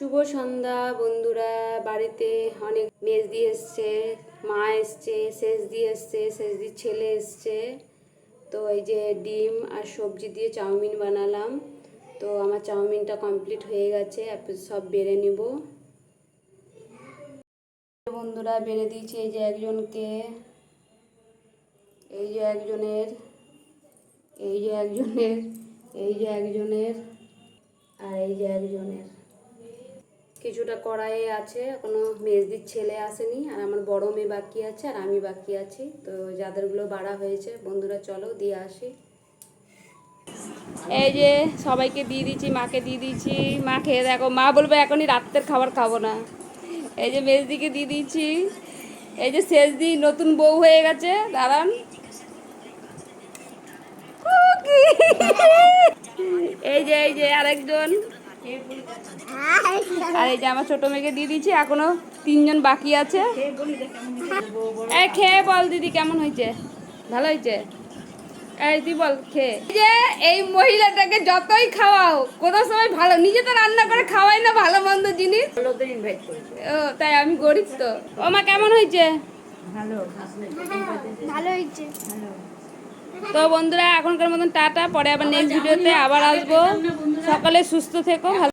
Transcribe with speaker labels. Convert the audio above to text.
Speaker 1: শুভ সন্ধ্যা বন্ধুরা। বাড়িতে অনেক মেজদি এসছে, মা এসছে, শেষদি এসছে, শেষদির ছেলে এসছে। তো এই যে ডিম আর সবজি দিয়ে চাউমিন বানালাম। তো আমার চাউমিনটা কমপ্লিট হয়ে গেছে, সব বেড়ে নিব। বন্ধুরা বেড়ে দিয়েছি, এই যে একজনকে, এই যে একজনের, এই যে একজনের, এই যে একজনের, আর এই যে একজনের। কিছুটা কড়াইয়ে আছে, এখনো মেজদির ছেলে আসেনি, আর আমার বড় মেয়ে বাকি আছে, আর আমি বাকি আছি। তো যাদেরগুলো বাড়া হয়েছে বন্ধুরা চলো দিয়ে আসি। এই যে সবাইকে দিয়ে দিচ্ছি, মাকে দিয়ে দিচ্ছি, মা খেয়ে দেখো। মা বলবে এখনই রাত্রের খাবার খাবো না। এই যে মেজদিকে দিয়ে দিচ্ছি, এই যে শেষদি নতুন বউ হয়ে গেছে, দাঁড়ান। এই যে আরেকজন, আর এই যে আমার ছোট মেয়েকে দিয়ে দিচ্ছি, এখনো 3জন বাকি আছে। এই খেয়ে বল দিদি কেমন হয়েছে, ভালো হয়েছে? এই তুই বল খেয়ে। যে এই মহিলাটাকে যতই খাওয়াও কোনো সময় ভালো, নিজে তো রান্না করে খাওয়াই না ভালো মন্দ জিনিস। ও তাই, আমি গরিব তো। ও মা কেমন হয়েছে?
Speaker 2: ভালো হয়েছে।
Speaker 1: তো বন্ধুরা এখনকার মতন টাটা, পরে আবার নেক্সট ভিডিওতে আবার আসবো। সকালে সুস্থ থেকো, ভালো।